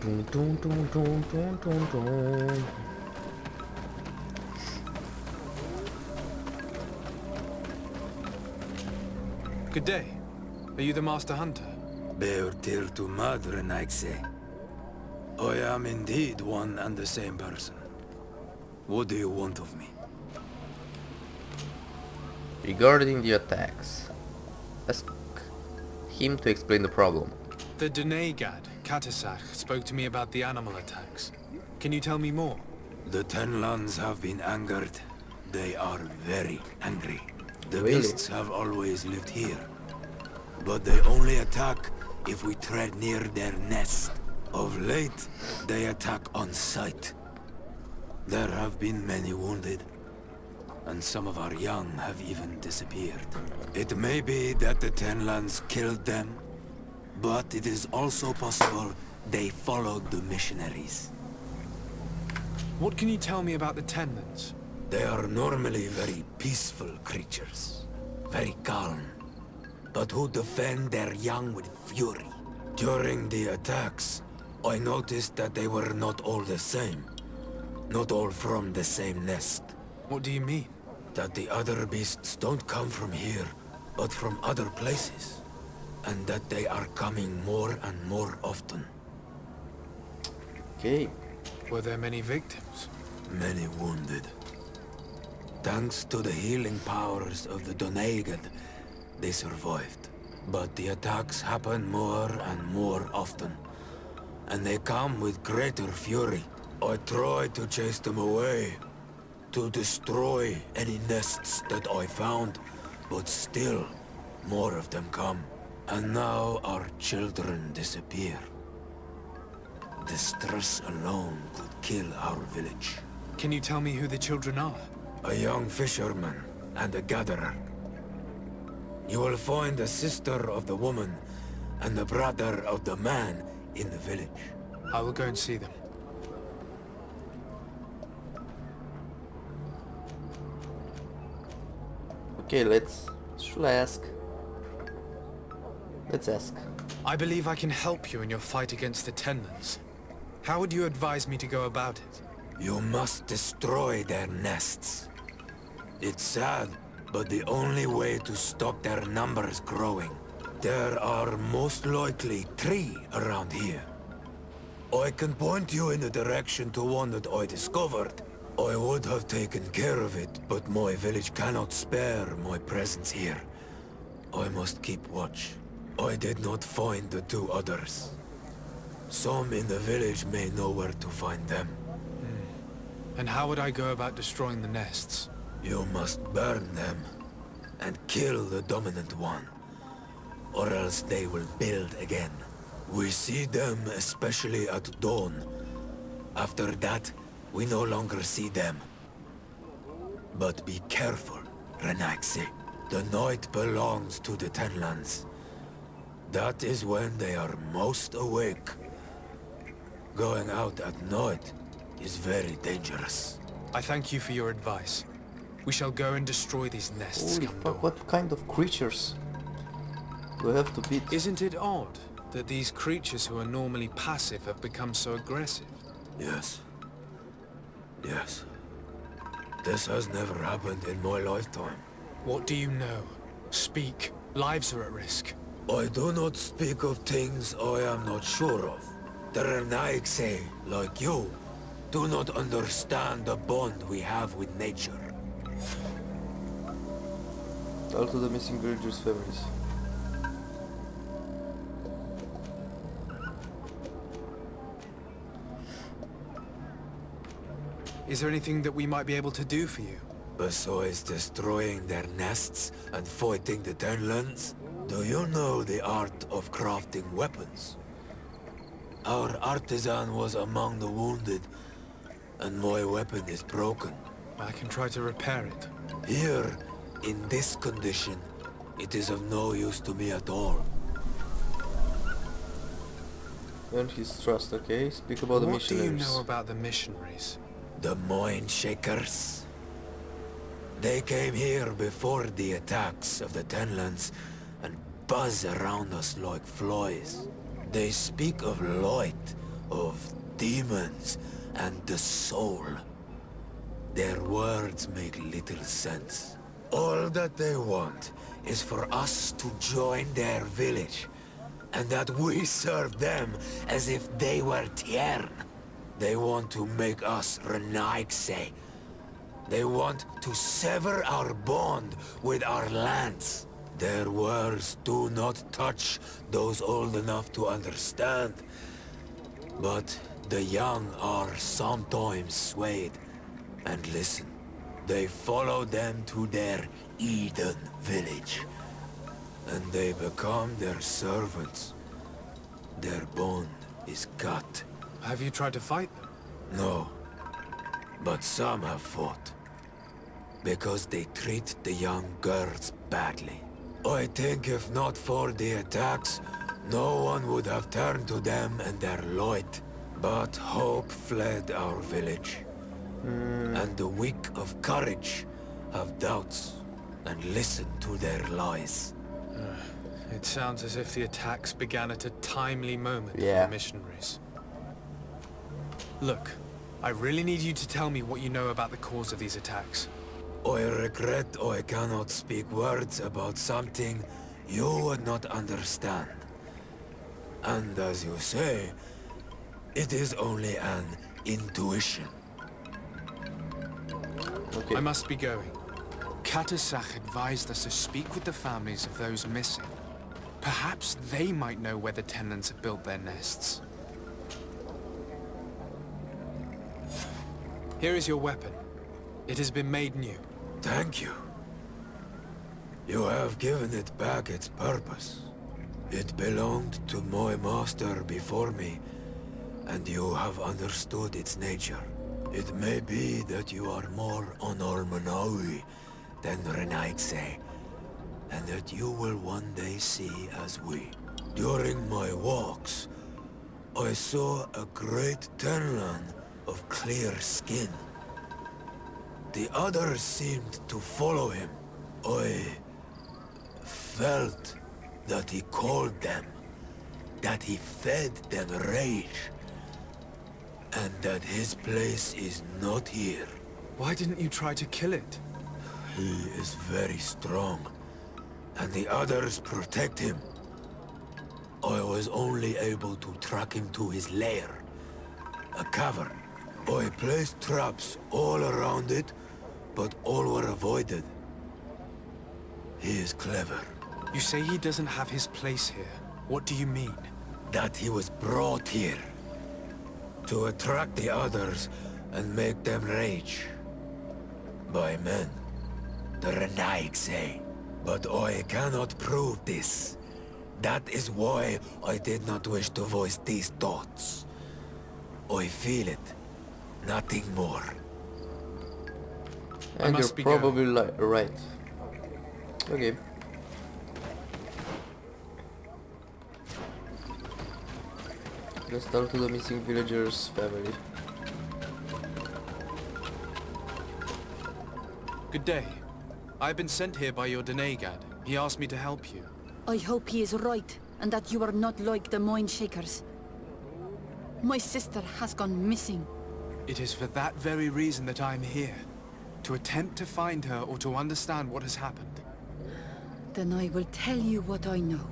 Dun, dun, dun, dun, dun, dun, dun. Good day. Are you the Master Hunter? Beortir tu madre, Naixe. I am indeed one and the same person. What do you want of me? Regarding the attacks, ask him to explain the problem. The Denegad, Katasach, spoke to me about the animal attacks. Can you tell me more? The Tenlands have been angered. They are very angry. The Really? beasts have always lived here. But they only attack if we tread near their nest. Of late, they attack on sight. There have been many wounded, and some of our young have even disappeared. It may be that the Tenlands killed them, but it is also possible they followed the missionaries. What can you tell me about the Tenlands? They are normally very peaceful creatures, very calm, but who defend their young with fury. During the attacks, I noticed that they were not all the same. Not all from the same nest. What do you mean? That the other beasts don't come from here, but from other places. And that they are coming more and more often. Okay. Were there many victims? Many wounded. Thanks to the healing powers of the Donegad, they survived. But the attacks happen more and more often. And they come with greater fury. I try to chase them away, to destroy any nests that I found, but still, more of them come. And now our children disappear. The stress alone could kill our village. Can you tell me who the children are? A young fisherman and a gatherer. You will find the sister of the woman and the brother of the man in the village. I will go and see them. Okay, should I ask? Let's ask. I believe I can help you in your fight against the Tenlands. How would you advise me to go about it? You must destroy their nests. It's sad, but the only way to stop their numbers growing. There are most likely 3 around here. I can point you in the direction to one that I discovered. I would have taken care of it, but my village cannot spare my presence here. I must keep watch. I did not find the 2 others. Some in the village may know where to find them. And how would I go about destroying the nests? You must burn them and kill the dominant one, or else they will build again. We see them especially at dawn. After that, we no longer see them. But be careful, Renaxi. The night belongs to the Tenlands. That is when they are most awake. Going out at night is very dangerous. I thank you for your advice. We shall go and destroy these nests. Holy come fuck, dawn. what kind of creatures do I have to beat? Isn't it odd that these creatures who are normally passive have become so aggressive? Yes. Yes. This has never happened in my lifetime. What do you know? Speak. Lives are at risk. I do not speak of things I am not sure of. The Renaigse, like you, do not understand the bond we have with nature. All to the missing villagers' families. Is there anything that we might be able to do for you? Besides destroying their nests and fighting the Tenlands, do you know the art of crafting weapons? Our artisan was among the wounded, and my weapon is broken. I can try to repair it. Here, in this condition, it is of no use to me at all. Earn his trust, okay? Speak about the What do you missionaries. know about the missionaries? The Mind Shakers. They came here before the attacks of the Tenlands and buzz around us like flies. They speak of light, of demons and the soul. Their words make little sense. All that they want is for us to join their village, and that we serve them as if they were Tiern. They want to make us Renaigse. They want to sever our bond with our lands. Their words do not touch those old enough to understand. But the young are sometimes swayed. And listen, they follow them to their Eden village. And they become their servants. Their bond is cut. Have you tried to fight them? No. But some have fought. Because they treat the young girls badly. I think if not for the attacks, no one would have turned to them and their light. But hope fled our village. And the weak of courage have doubts and listen to their lies. It sounds as if the attacks began at a timely moment for Yeah. the missionaries. Look, I really need you to tell me what you know about the cause of these attacks. I regret I cannot speak words about something you would not understand. And as you say, it is only an intuition. Okay. I must be going. Katasach advised us to speak with the families of those missing. Perhaps they might know where the tenants have built their nests. Here is your weapon. It has been made new. Thank you. You have given it back its purpose. It belonged to my master before me, and you have understood its nature. It may be that you are more on Almanawi than Renaigse, and that you will one day see as we. During my walks, I saw a great Tenlan of clear skin. The others seemed to follow him. I felt that he called them, that he fed them rage, and that his place is not here. Why didn't you try to kill it? He is very strong, and the others protect him. I was only able to track him to his lair, a cavern. I placed traps all around it, but all were avoided. He is clever. You say he doesn't have his place here. What do you mean? That he was brought here to attract the others and make them rage. By men, the Renaigse. But I cannot prove this. That is why I did not wish to voice these thoughts. I feel it, nothing more. I And you're must be probably right. Okay. Let's talk to the missing villagers' family. Good day. I've been sent here by your Denegad. He asked me to help you. I hope he is right, and that you are not like the Moin Shakers. My sister has gone missing. It is for that very reason that I'm here. To attempt to find her or to understand what has happened. Then I will tell you what I know.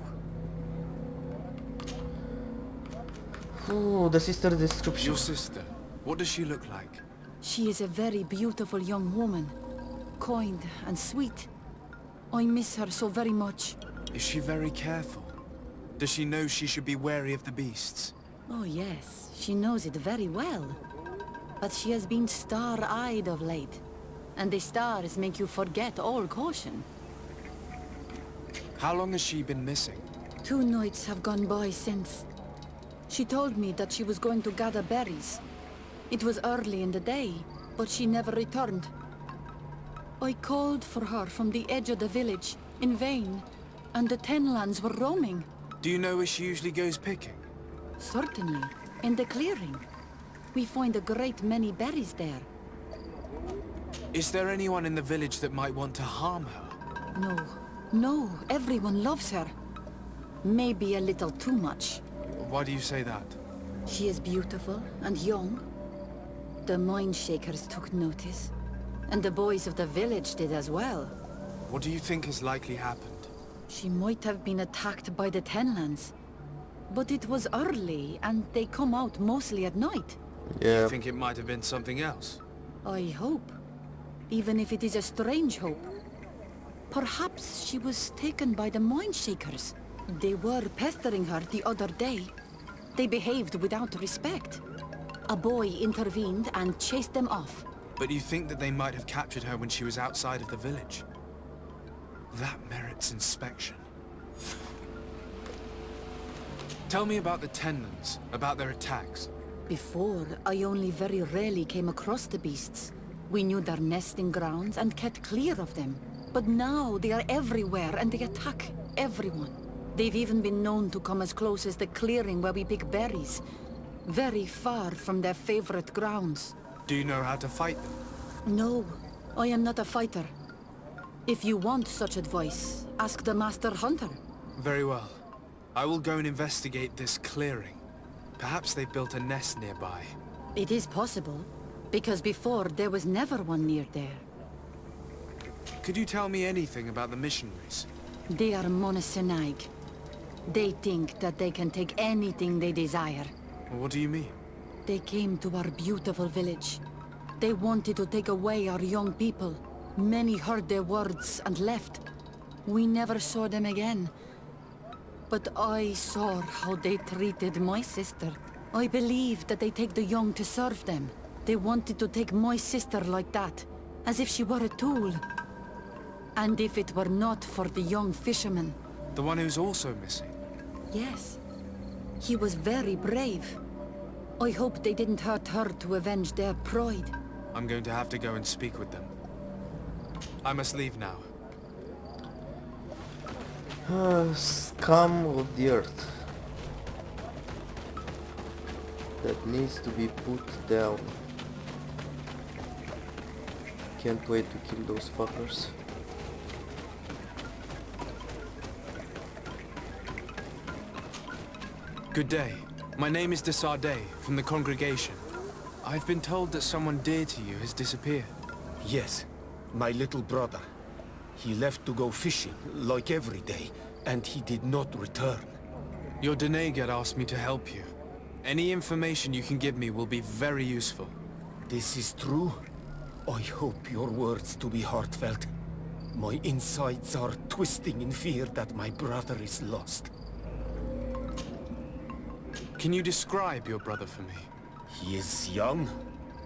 Oh, the sister description. Your sister, what does she look like? She is a very beautiful young woman. Kind and sweet. I miss her so very much. Is she very careful? Does she know she should be wary of the beasts? Oh yes, she knows it very well. But she has been star-eyed of late. And the stars make you forget all caution. How long has she been missing? 2 nights have gone by since. She told me that she was going to gather berries. It was early in the day, but she never returned. I called for her from the edge of the village, in vain, and the Tenlands were roaming. Do you know where she usually goes picking? Certainly, in the clearing. We find a great many berries there. Is there anyone in the village that might want to harm her? No, everyone loves her. Maybe a little too much. Why do you say that? She is beautiful and young. The mine shakers took notice, and the boys of the village did as well. What do you think has likely happened? She might have been attacked by the Tenlands, but it was early, and they come out mostly at night. Yeah. You think it might have been something else? I hope. Even if it is a strange hope. Perhaps she was taken by the mine shakers. They were pestering her the other day. They behaved without respect. A boy intervened and chased them off. But you think that they might have captured her when she was outside of the village? That merits inspection. Tell me about the Tenlands, about their attacks. Before, I only very rarely came across the beasts. We knew their nesting grounds and kept clear of them. But now they are everywhere and they attack everyone. They've even been known to come as close as the clearing where we pick berries. Very far from their favorite grounds. Do you know how to fight them? No, I am not a fighter. If you want such advice, ask the Master Hunter. Very well. I will go and investigate this clearing. Perhaps they built a nest nearby. It is possible, because before there was never one near there. Could you tell me anything about the missionaries? They are monosynaig. They think that they can take anything they desire. What do you mean? They came to our beautiful village. They wanted to take away our young people. Many heard their words and left. We never saw them again. But I saw how they treated my sister. I believe that they take the young to serve them. They wanted to take my sister like that, as if she were a tool. And if it were not for the young fisherman... The one who's also missing? Yes. He was very brave. I hope they didn't hurt her to avenge their pride. I'm going to have to go and speak with them. I must leave now. Scum of the earth. That needs to be put down. Can't wait to kill those fuckers. Good day. My name is de Sardet, from the congregation. I've been told that someone dear to you has disappeared. Yes, my little brother. He left to go fishing, like every day, and he did not return. Your Doneigad asked me to help you. Any information you can give me will be very useful. This is true? I hope your words to be heartfelt. My insides are twisting in fear that my brother is lost. Can you describe your brother for me? He is young,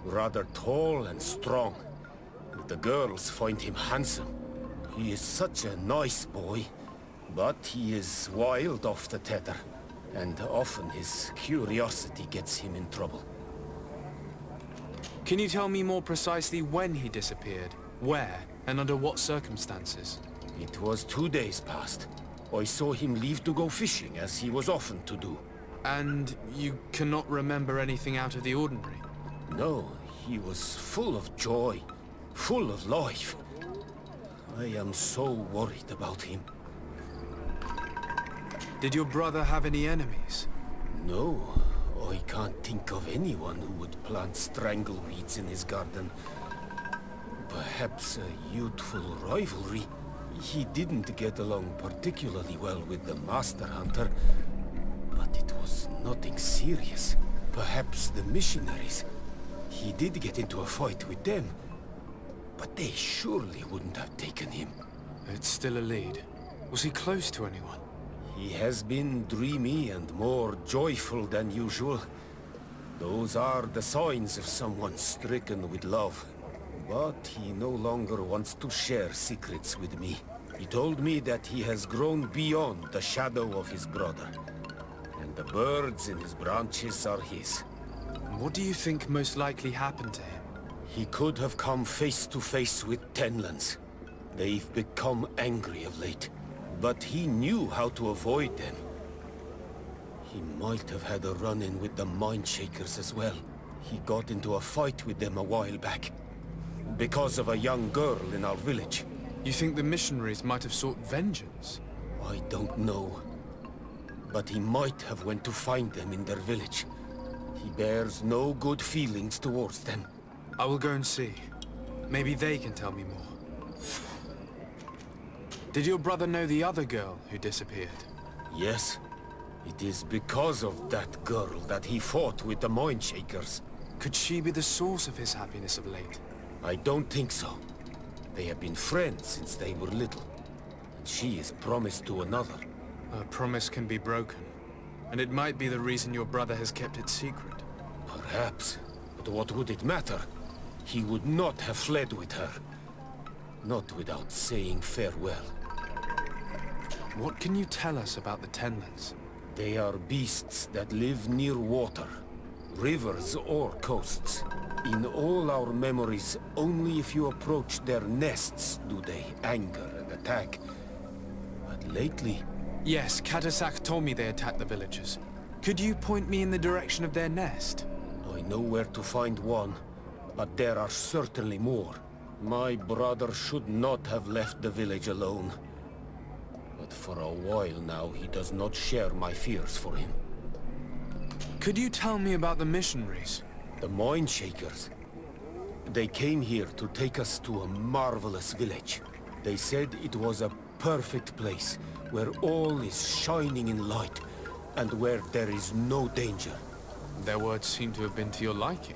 rather tall and strong. The girls find him handsome. He is such a nice boy, but he is wild off the tether, and often his curiosity gets him in trouble. Can you tell me more precisely when he disappeared, where, and under what circumstances? It was 2 days past. I saw him leave to go fishing, as he was often to do. And you cannot remember anything out of the ordinary? No, he was full of joy, full of life. I am so worried about him. Did your brother have any enemies? No, I can't think of anyone who would plant strangleweeds in his garden. Perhaps a youthful rivalry. He didn't get along particularly well with the Master Hunter, but it was nothing serious. Perhaps the missionaries. He did get into a fight with them, but they surely wouldn't have taken him. It's still a lead. Was he close to anyone? He has been dreamy and more joyful than usual. Those are the signs of someone stricken with love. But he no longer wants to share secrets with me. He told me that he has grown beyond the shadow of his brother. And the birds in his branches are his. What do you think most likely happened to him? He could have come face to face with Tenlands. They've become angry of late. But he knew how to avoid them. He might have had a run-in with the mine shakers as well. He got into a fight with them a while back. Because of a young girl in our village. You think the missionaries might have sought vengeance? I don't know. But he might have went to find them in their village. He bears no good feelings towards them. I will go and see. Maybe they can tell me more. Did your brother know the other girl who disappeared? Yes. It is because of that girl that he fought with the Mindshakers. Could she be the source of his happiness of late? I don't think so. They have been friends since they were little. And she is promised to another. A promise can be broken. And it might be the reason your brother has kept it secret. Perhaps. But what would it matter? He would not have fled with her. Not without saying farewell. What can you tell us about the Tenlands? They are beasts that live near water. Rivers or coasts. In all our memories, only if you approach their nests do they anger and attack. But lately... Yes, Katasak told me they attacked the villagers. Could you point me in the direction of their nest? I know where to find one, but there are certainly more. My brother should not have left the village alone. But for a while now, he does not share my fears for him. Could you tell me about the missionaries? The Mindshakers. They came here to take us to a marvelous village. They said it was a perfect place, where all is shining in light, and where there is no danger. Their words seem to have been to your liking.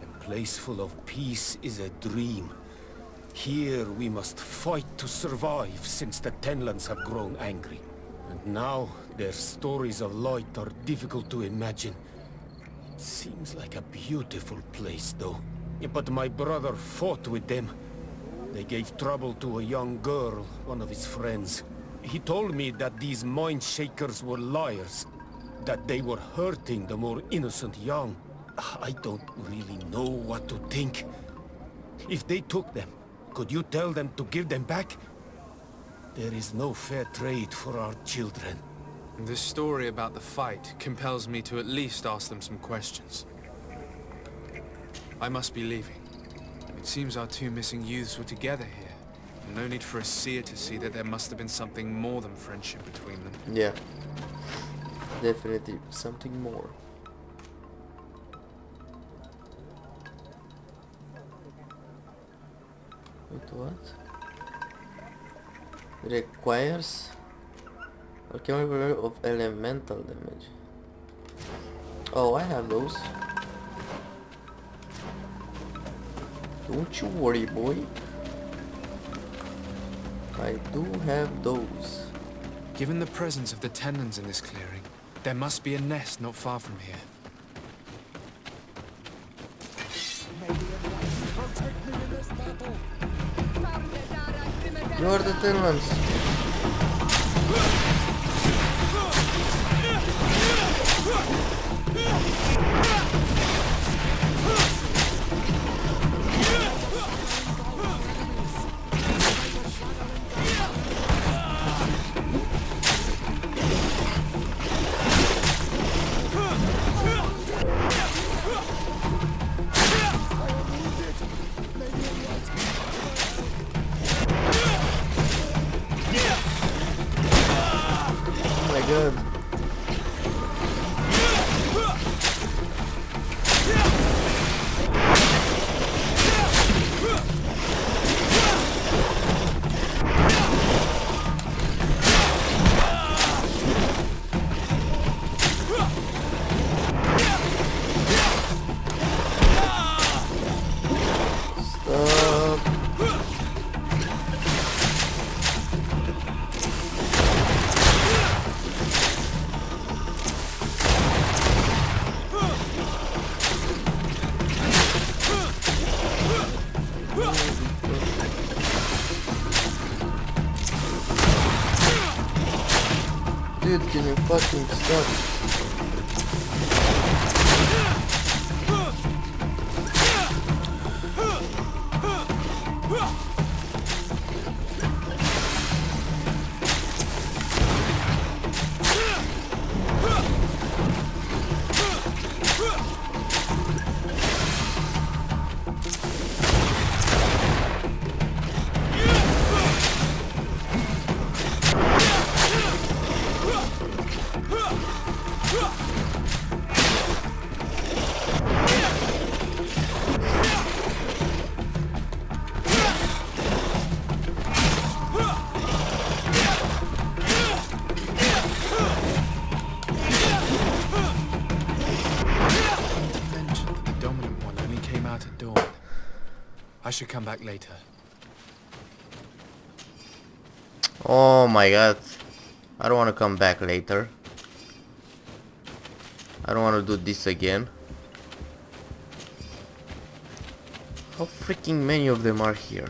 A place full of peace is a dream. Here we must fight to survive, since the Tenlands have grown angry. And now, their stories of light are difficult to imagine. It seems like a beautiful place, though. But my brother fought with them. They gave trouble to a young girl, one of his friends. He told me that these Mindshakers were liars. That they were hurting the more innocent young. I don't really know what to think. If they took them, could you tell them to give them back? There is no fair trade for our children. This story about the fight compels me to at least ask them some questions. I must be leaving. It seems our two missing youths were together here. No need for a seer to see that there must have been something more than friendship between them. Yeah. Definitely something more. Wait, what? Requires a chemical of elemental damage. Oh, I have those. Don't you worry, boy. I do have those. Given the presence of the Tenlands in this clearing, there must be a nest not far from here. You are the Tenlands. Oh my god. Dude, can you fucking stop? should come back later. Oh my god. I don't want to come back later. I don't want to do this again. How freaking many of them are here?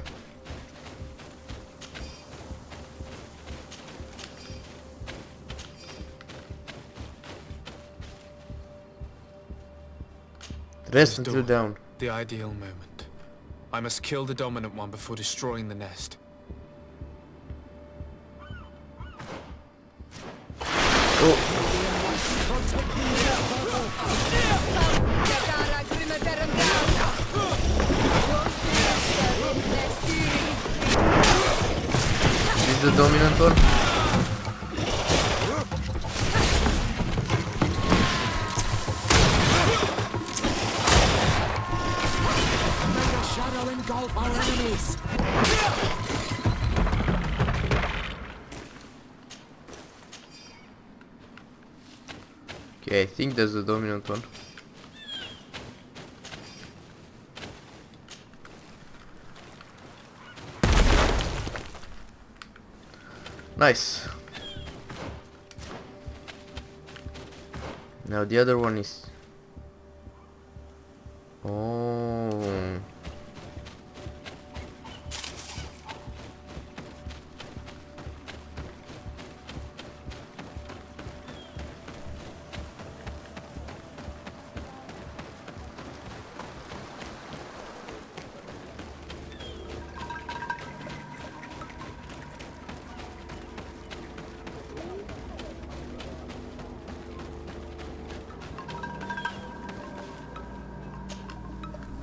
Rest This until door, down. the ideal moment. I must kill the dominant one before destroying the nest. This is the dominant one? Shadow engulf our enemies. Okay, I think that's the dominant one. Nice. Now the other one is... Oh.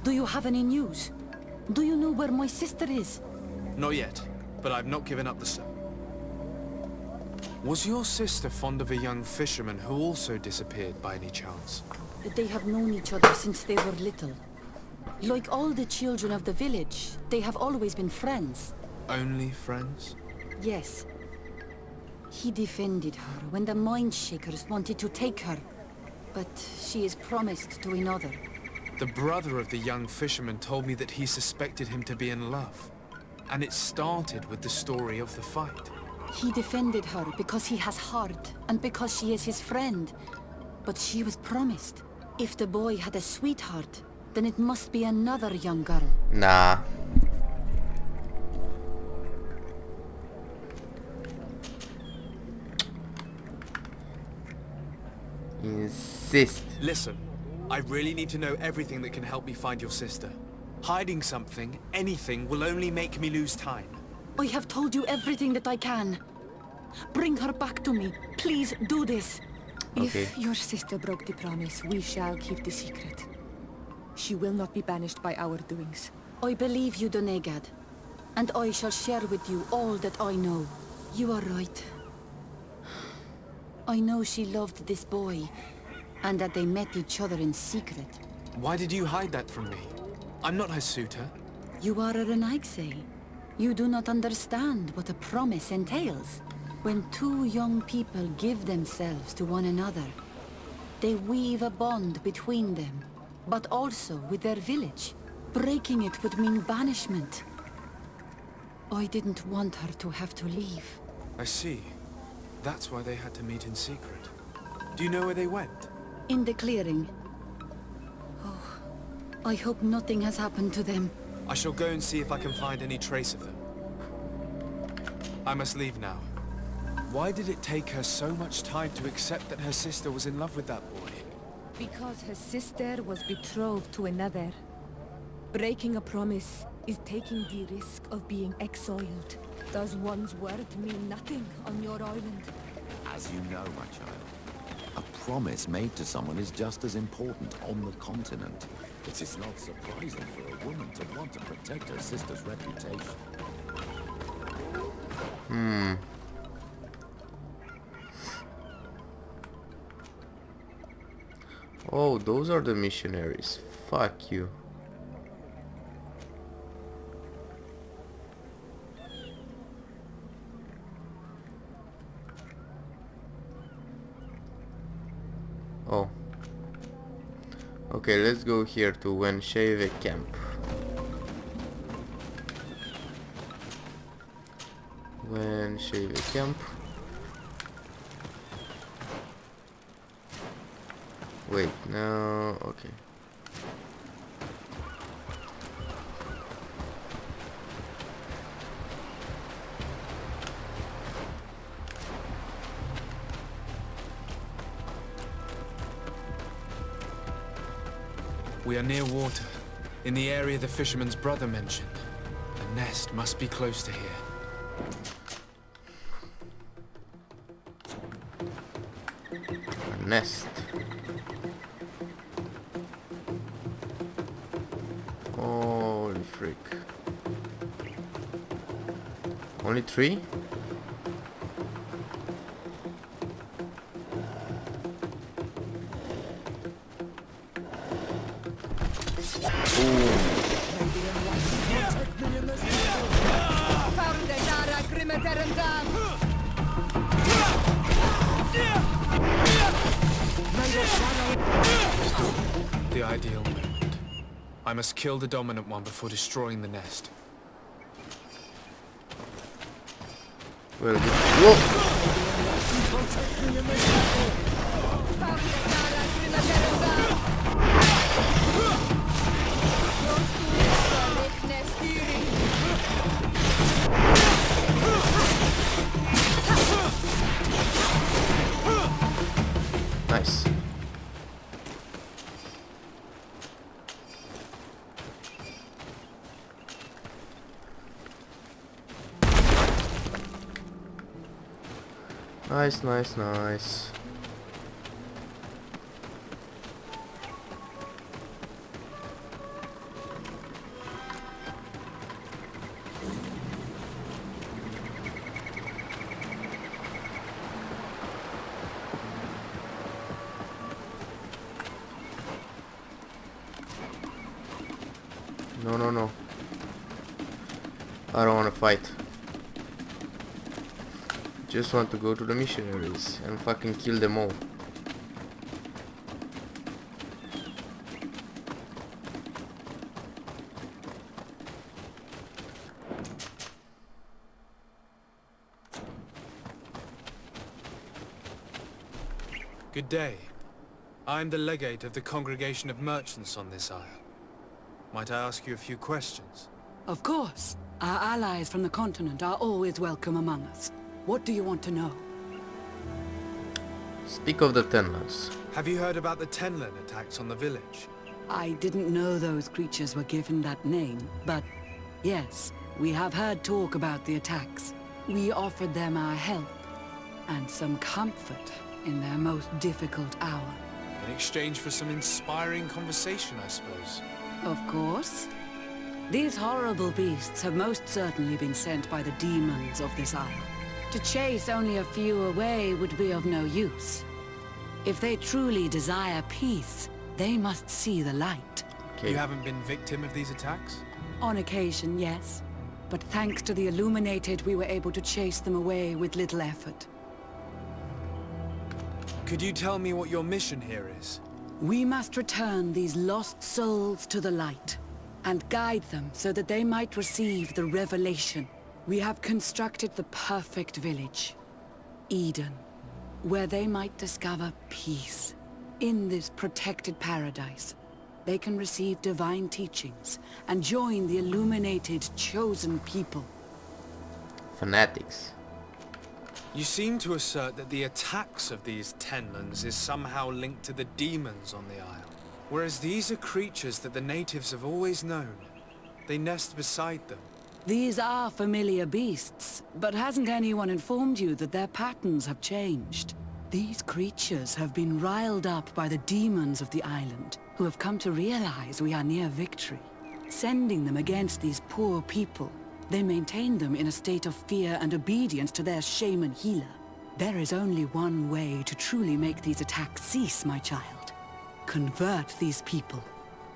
Do you have any news? Do you know where my sister is? Not yet, but I've not given up the search. Was your sister fond of a young fisherman who also disappeared by any chance? They have known each other since they were little. Like all the children of the village, they have always been friends. Only friends? Yes. He defended her when the Mindshakers wanted to take her. But she is promised to another. The brother of the young fisherman told me that he suspected him to be in love. And it started with the story of the fight. He defended her because he has heart, and because she is his friend. But she was promised. If the boy had a sweetheart, then it must be another young girl. Nah. Insist. Listen, I really need to know everything that can help me find your sister. Hiding something, anything, will only make me lose time. I have told you everything that I can. Bring her back to me. Please do this. Okay. If your sister broke the promise, we shall keep the secret. She will not be banished by our doings. I believe you, Donegad. And I shall share with you all that I know. You are right. I know she loved this boy, and that they met each other in secret. Why did you hide that from me? I'm not her suitor. You are a Renaigse. You do not understand what a promise entails. When two young people give themselves to one another, they weave a bond between them, but also with their village. Breaking it would mean banishment. I didn't want her to have to leave. I see. That's why they had to meet in secret. Do you know where they went? In the clearing. Oh, I hope nothing has happened to them. I shall go and see if I can find any trace of them. I must leave now. Why did it take her so much time to accept that her sister was in love with that boy? Because her sister was betrothed to another. Breaking a promise is taking the risk of being exiled. Does one's word mean nothing on your island? As you know, my child, a promise made to someone is just as important on the continent. It is not surprising for a woman to want to protect her sister's reputation. Oh, those are the missionaries. Fuck you. Oh. Okay, let's go here to Wensheve camp. Înșeive camp. Wait, no, okay. We are near water, in the area the fisherman's brother mentioned. The nest must be close to here. A nest. Holy frick. Only 3? The ideal moment. I must kill the dominant one before destroying the nest. Well, whoa! Nice. Nice, nice, nice. No, no, no. I don't want to fight. Just want to go to the missionaries and fucking kill them all. Good day. I'm the legate of the congregation of merchants on this isle. Might I ask you a few questions? Of course. Our allies from the continent are always welcome among us. What do you want to know? Speak of the Tenlans. Have you heard about the Tenlan attacks on the village? I didn't know those creatures were given that name, but yes, we have heard talk about the attacks. We offered them our help and some comfort in their most difficult hour. In exchange for some inspiring conversation, I suppose. Of course. These horrible beasts have most certainly been sent by the demons of this isle. To chase only a few away would be of no use. If they truly desire peace, they must see the light. Okay. You haven't been victim of these attacks? On occasion, yes. But thanks to the Illuminated, we were able to chase them away with little effort. Could you tell me what your mission here is? We must return these lost souls to the light, and guide them so that they might receive the revelation. We have constructed the perfect village, Eden, where they might discover peace. In this protected paradise, they can receive divine teachings and join the illuminated chosen people. Fanatics. You seem to assert that the attacks of these Tenlans is somehow linked to the demons on the isle. Whereas these are creatures that the natives have always known. They nest beside them. These are familiar beasts, but hasn't anyone informed you that their patterns have changed? These creatures have been riled up by the demons of the island, who have come to realize we are near victory. Sending them against these poor people, they maintain them in a state of fear and obedience to their shaman healer. There is only one way to truly make these attacks cease, my child. Convert these people.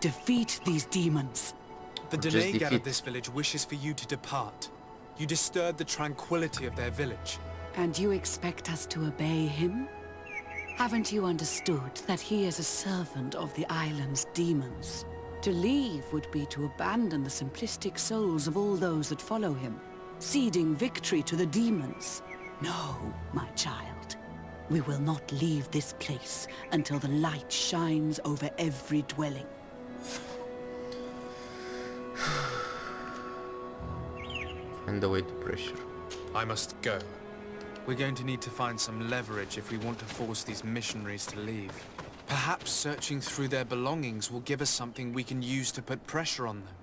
Defeat these demons. The Just Denegad defeat. of this village wishes for you to depart. You disturb the tranquility of their village. And you expect us to obey him? Haven't you understood that he is a servant of the island's demons? To leave would be to abandon the simplistic souls of all those that follow him. ceding victory to the demons. No, my child. We will not leave this place until the light shines over every dwelling. Find a way to pressure. I must go. We're going to need to find some leverage if we want to force these missionaries to leave. Perhaps searching through their belongings will give us something we can use to put pressure on them.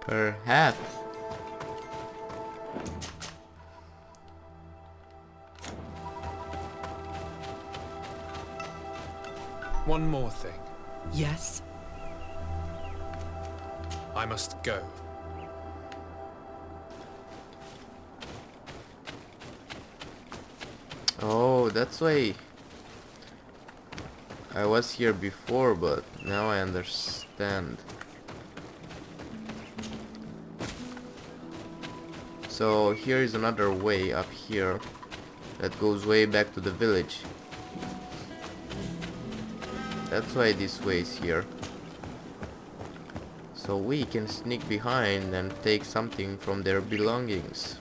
Perhaps. One more thing. Yes? I must go. Oh, that's why I was here before, but now I understand. So here is another way up here that goes way back to the village. That's why this way is here. So we can sneak behind and take something from their belongings.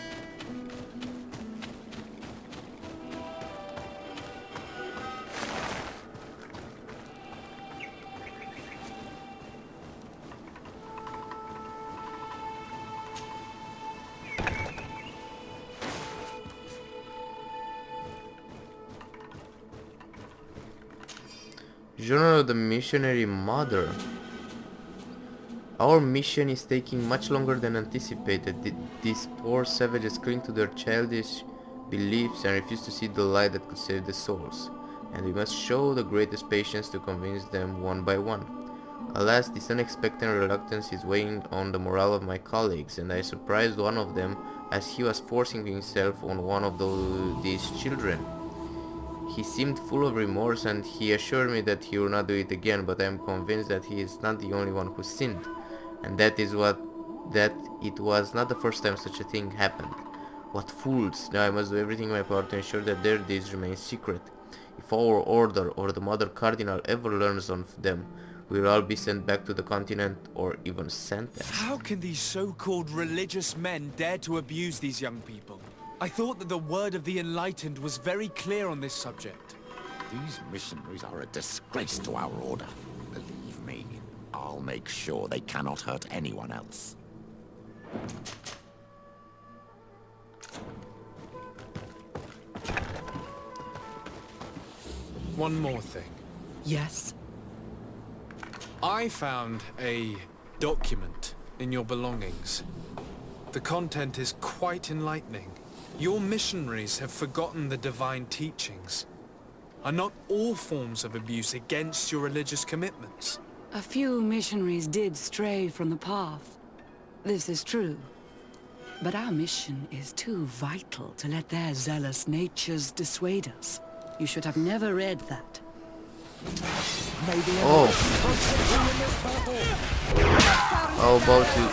Journal of the Missionary Mother. Our mission is taking much longer than anticipated. These poor savages cling to their childish beliefs and refuse to see the light that could save the souls. And we must show the greatest patience to convince them one by one. Alas, this unexpected reluctance is weighing on the morale of my colleagues, and I surprised one of them as he was forcing himself on one of these children. He seemed full of remorse and he assured me that he will not do it again, but I am convinced that he is not the only one who sinned, and that it was not the first time such a thing happened. What fools! Now I must do everything in my power to ensure that their deeds remain secret. If our order or the Mother Cardinal ever learns of them, we will all be sent back to the continent or even sentenced. How can these so-called religious men dare to abuse these young people? I thought that the word of the enlightened was very clear on this subject. These missionaries are a disgrace to our order. Believe me, I'll make sure they cannot hurt anyone else. One more thing. Yes? I found a document in your belongings. The content is quite enlightening. Your missionaries have forgotten the divine teachings. Are not all forms of abuse against your religious commitments? A few missionaries did stray from the path. This is true. But our mission is too vital to let their zealous natures dissuade us. You should have never read that. Oh. How about you?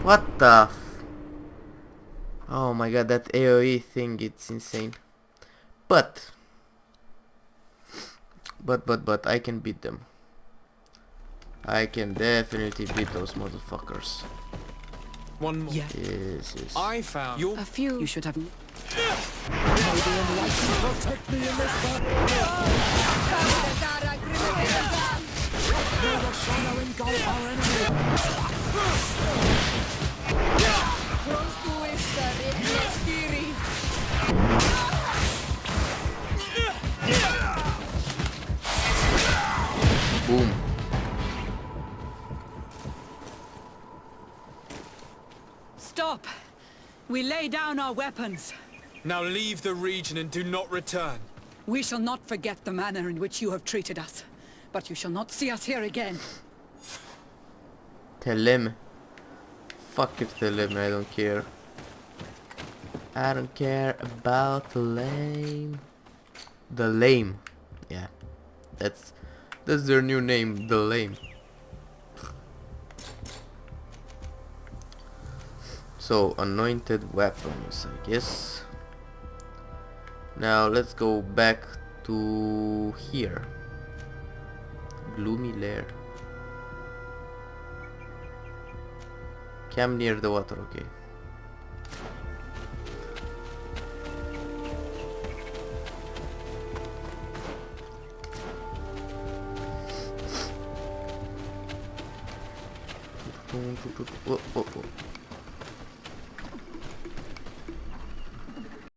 What the oh my god, that AoE thing, it's insane. But I can beat them. I can definitely beat those motherfuckers. One more. Yeah. Yes, yes. I found your A few. You should have. Boom. Stop! We lay down our weapons. Now leave the region and do not return. We shall not forget the manner in which you have treated us. But you shall not see us here again. Tell him. Fuck it, tell him, I don't care. I don't care about the lame. The lame. Yeah, that's their new name, the Lame. So anointed weapons, I guess. Now let's go back to here. Gloomy lair. Camp near the water, okay. Whoa, whoa, whoa.